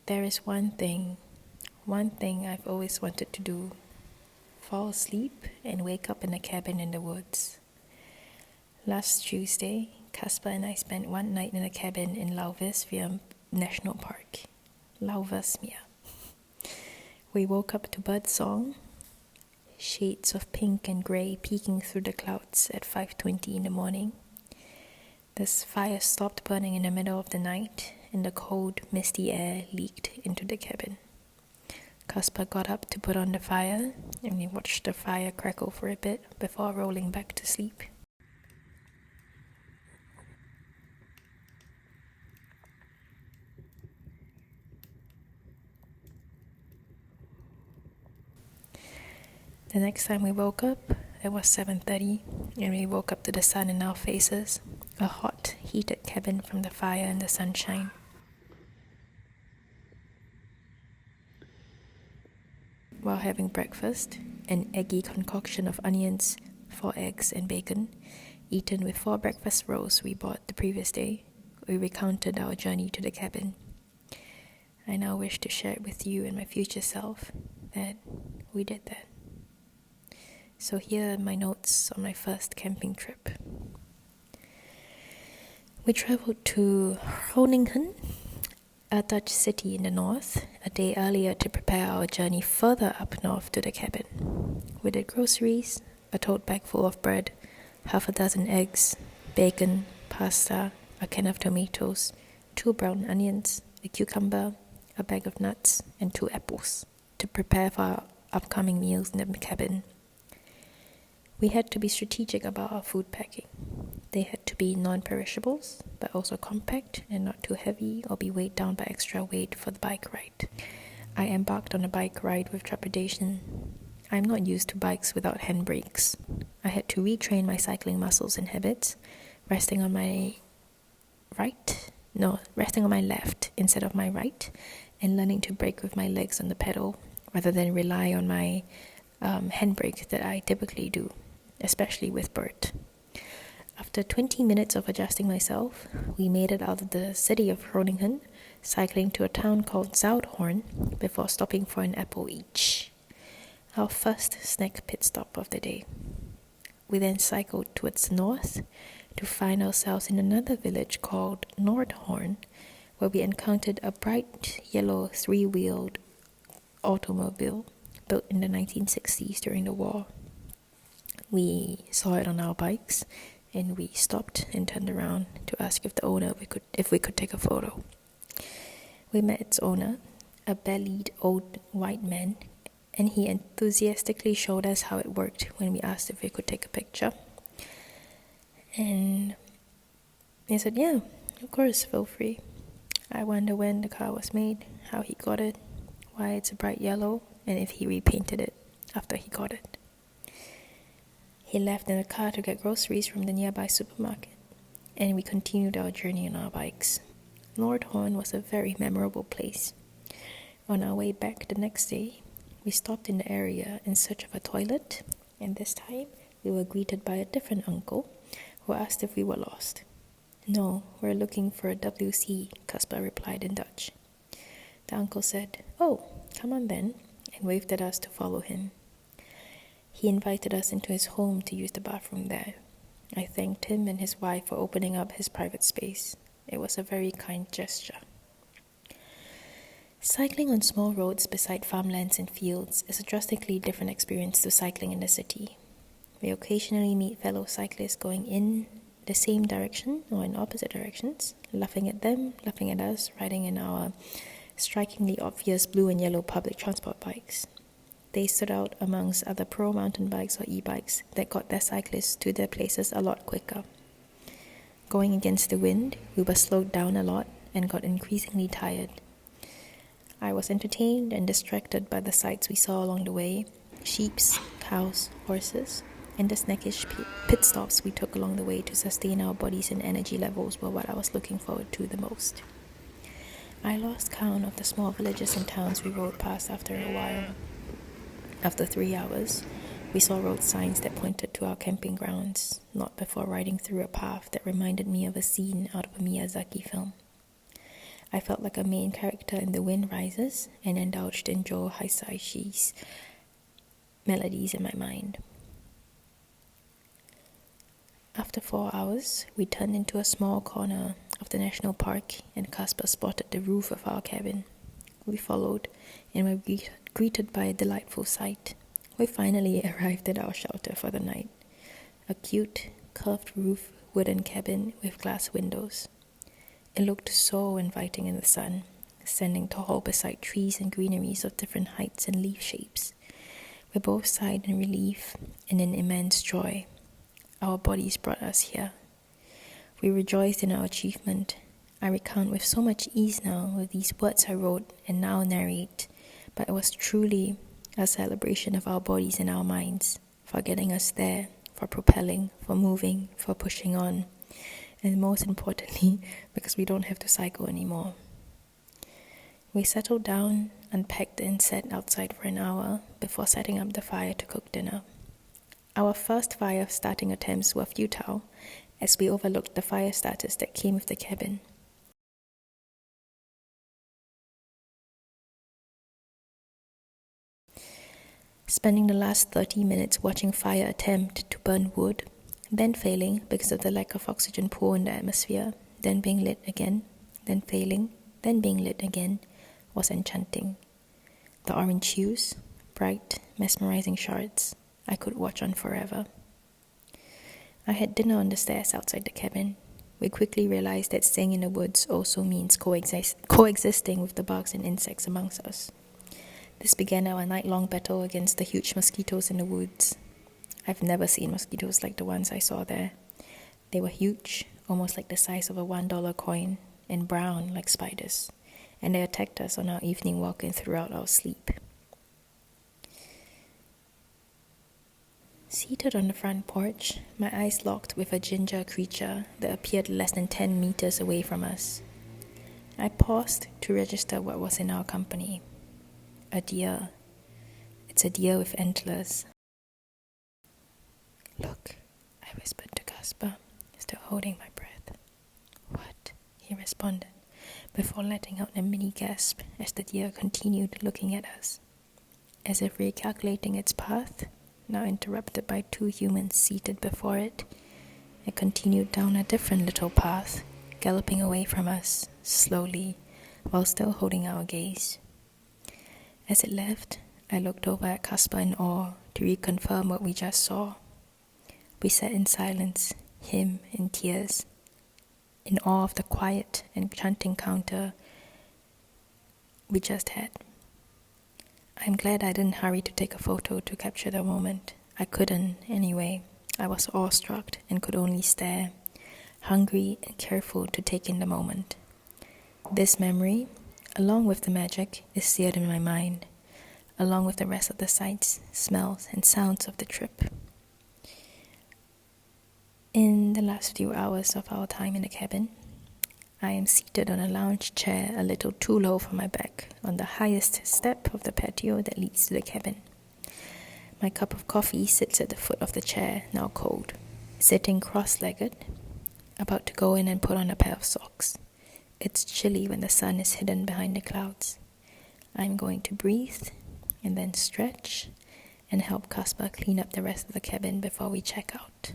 There is one thing I've always wanted to do: fall asleep and wake up in a cabin in the woods. Last Tuesday, Casper and I spent one night in a cabin in Lauversmeer National Park. Lauversmeer. We woke up to bird song, shades of pink and grey peeking through the clouds at 5:20 in the morning. The fire stopped burning in the middle of the night, and the cold, misty air leaked into the cabin. Casper got up to put on the fire, and we watched the fire crackle for a bit before rolling back to sleep. The next time we woke up, it was 7:30, and we woke up to the sun in our faces, a hot, heated cabin from the fire and the sunshine. While having breakfast, an eggy concoction of onions, 4 eggs and bacon, eaten with 4 breakfast rolls we bought the previous day, we recounted our journey to the cabin. I now wish to share it with you and my future self that we did that. So here are my notes on my first camping trip. We traveled to Groningen, a Dutch city in the north, a day earlier to prepare our journey further up north to the cabin. We did groceries, a tote bag full of bread, 6 eggs, bacon, pasta, a can of tomatoes, 2 brown onions, a cucumber, a bag of nuts, and 2 apples to prepare for our upcoming meals in the cabin. We had to be strategic about our food packing. They had to be non-perishables, but also compact and not too heavy or be weighed down by extra weight for the bike ride. I embarked on a bike ride with trepidation. I'm not used to bikes without handbrakes. I had to retrain my cycling muscles and habits, resting on my left instead of my right, and learning to brake with my legs on the pedal rather than rely on my handbrake that I typically do, especially with Bert. After 20 minutes of adjusting myself, we made it out of the city of Groningen, cycling to a town called Zoudhoorn before stopping for an apple each. Our first snack pit stop of the day. We then cycled towards the north to find ourselves in another village called Noordhoorn, where we encountered a bright yellow 3-wheeled automobile built in the 1960s during the war. We saw it on our bikes, and we stopped and turned around to ask if the owner if we could take a photo. We met its owner, a bellied old white man, and he enthusiastically showed us how it worked when we asked if we could take a picture. And he said, yeah, of course, feel free. I wonder when the car was made, how he got it, why it's a bright yellow, and if he repainted it after he got it. He left in a car to get groceries from the nearby supermarket, and we continued our journey on our bikes. Noordhoorn was a very memorable place. On our way back the next day, we stopped in the area in search of a toilet, and this time we were greeted by a different uncle who asked if we were lost. No, we're looking for a WC, Casper replied in Dutch. The uncle said, oh, come on then, and waved at us to follow him. He invited us into his home to use the bathroom there. I thanked him and his wife for opening up his private space. It was a very kind gesture. Cycling on small roads beside farmlands and fields is a drastically different experience to cycling in the city. We occasionally meet fellow cyclists going in the same direction or in opposite directions, laughing at them, laughing at us, riding in our strikingly obvious blue and yellow public transport bikes. They stood out amongst other pro mountain bikes or e-bikes that got their cyclists to their places a lot quicker. Going against the wind, we were slowed down a lot and got increasingly tired. I was entertained and distracted by the sights we saw along the way: sheep, cows, horses, and the snackish pit stops we took along the way to sustain our bodies and energy levels were what I was looking forward to the most. I lost count of the small villages and towns we rode past after a while. After 3 hours, we saw road signs that pointed to our camping grounds, not before riding through a path that reminded me of a scene out of a Miyazaki film. I felt like a main character in The Wind Rises and indulged in Joe Hisaishi's melodies in my mind. After 4 hours, we turned into a small corner of the national park and Casper spotted the roof of our cabin. We followed and were greeted by a delightful sight. We finally arrived at our shelter for the night. A cute, curved roof wooden cabin with glass windows. It looked so inviting in the sun, standing tall beside trees and greeneries of different heights and leaf shapes. We both sighed in relief and in immense joy. Our bodies brought us here. We rejoiced in our achievement. I recount with so much ease now with these words I wrote and now narrate, but it was truly a celebration of our bodies and our minds, for getting us there, for propelling, for moving, for pushing on, and most importantly, because we don't have to cycle anymore. We settled down, unpacked and sat outside for an hour before setting up the fire to cook dinner. Our first fire starting attempts were futile, as we overlooked the fire starters that came with the cabin. Spending the last 30 minutes watching fire attempt to burn wood, then failing because of the lack of oxygen pool in the atmosphere, then being lit again, then failing, then being lit again, was enchanting. The orange hues, bright, mesmerizing shards, I could watch on forever. I had dinner on the stairs outside the cabin. We quickly realized that staying in the woods also means coexisting with the bugs and insects amongst us. This began our night-long battle against the huge mosquitoes in the woods. I've never seen mosquitoes like the ones I saw there. They were huge, almost like the size of a $1 coin, and brown like spiders, and they attacked us on our evening walk and throughout our sleep. Seated on the front porch, my eyes locked with a ginger creature that appeared less than 10 meters away from us. I paused to register what was in our company. A deer. It's a deer with antlers. "Look," I whispered to Casper, still holding my breath. "What?" he responded, before letting out a mini gasp as the deer continued looking at us. As if recalculating its path, now interrupted by 2 humans seated before it, it continued down a different little path, galloping away from us, slowly, while still holding our gaze. As it left, I looked over at Casper in awe to reconfirm what we just saw. We sat in silence, him in tears, in awe of the quiet and enchanting encounter we just had. I'm glad I didn't hurry to take a photo to capture the moment. I couldn't, anyway. I was awestruck and could only stare, hungry and careful to take in the moment. This memory, along with the magic, is seared in my mind, along with the rest of the sights, smells, and sounds of the trip. In the last few hours of our time in the cabin, I am seated on a lounge chair a little too low for my back on the highest step of the patio that leads to the cabin. My cup of coffee sits at the foot of the chair, now cold. Sitting cross-legged, about to go in and put on a pair of socks. It's chilly when the sun is hidden behind the clouds. I'm going to breathe and then stretch and help Casper clean up the rest of the cabin before we check out.